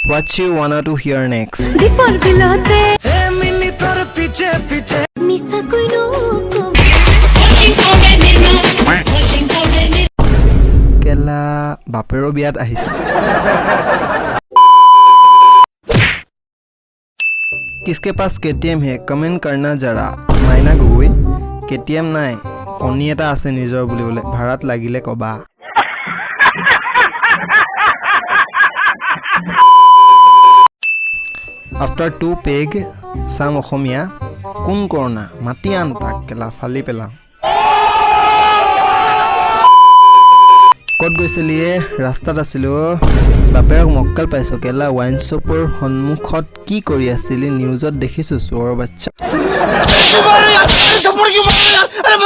What you wanna to hear next? दीपल बिलाते ए मिनी तोर पीछे पीछे मिसा कोई नो কেলা বাপেৰৰ বিয়াত আহিছে किसके पास KTM है कमेंट करना जरा माइना गगৈ KTM নাই কণী এটা আছে নিজৰ বুলিবলে ভাড়াত লাগিলে কবা After 2 peg sam অসমীয়া কোন কৰনা মাটি আন তাক কেলা ফালি পেলা কত গৈছিলিয়ে ৰাস্তাত আছিল বাপেৰক মক্কল পাইছো কেলা ওয়াইন শ্বপৰ সন্মুখত কি কৰি আছিল নিউজত দেখিছো চোৰ বাচ্চা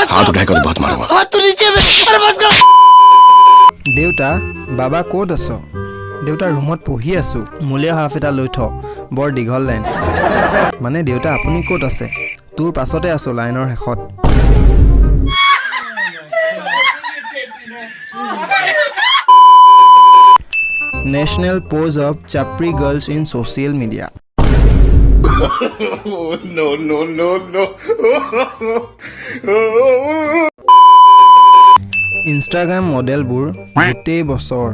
हाथ उठाकर बहुत मारूंगा हाथ तो नीचे में अरे बस कर দেউতা বাবা ক'ত আছো দেউতা ৰুমত পঢ়ি আছো মুলিয়া হাফ এটা লৈ থ বৰ দীঘল লাইন মানে দেউতা আপুনি ক'ত আছে তোৰ পাছতে আছো লাইনৰ শেষত National pose of Chapri girls in social media. no. Instagram model bur গোটেই বছৰ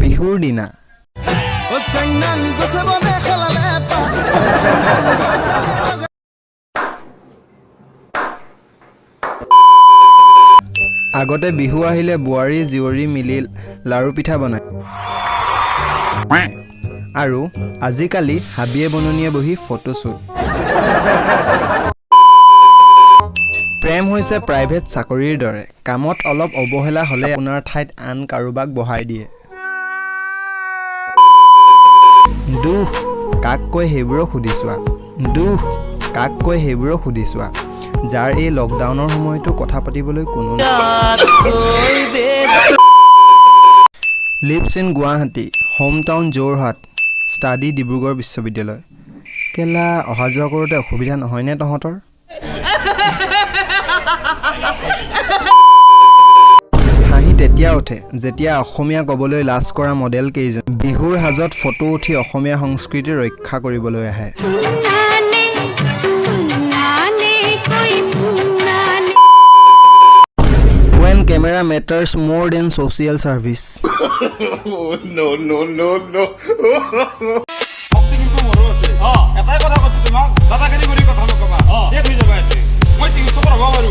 বিহুৰ দিনা ओ संगन को से बोले खलाले আগতে বিহু আহিলে বুৱাৰী জিৱৰী মিলি লাৰু পিঠা বনায় আৰু আজিকালি হাবিয়ে বননিয়ে বহি ফটো শ্বুট প্ৰেম হৈছে প্ৰাইভেট চাকৰিৰ দৰে কামত অলপ অবহেলা হলে আপোনাৰ ঠাইত আন কাৰোবাক বহাই দিয়ে দুখ কাক কৈ হেবুৰ খুদিছোৱা যাৰ এই লকডাউনৰ সময়টো কথা পাতিবলৈ কোনো leaves in Guwahati home town Jorhat study Dibrugarh বিশ্ববিদ্যালয় কেলা অহা যোৱা কৰোঁতে অসুবিধা নহয়নে তহঁতৰ হাঁহি তেতিয়া উঠে যেতিয়া অসমীয়া ক'বলৈ লাজ কৰা মডেল কেইজন বিহুৰ হাজত ফটো উঠি অসমীয়া সংস্কৃতি ৰক্ষা কৰিবলৈ আহে When camera matters more than social service. no. এটাই কথা কৈছো তোমাক দাদাগিৰি কৰি কথা নকবা দেখ হৈ যাবা মই টিউচন কৰাব পাৰো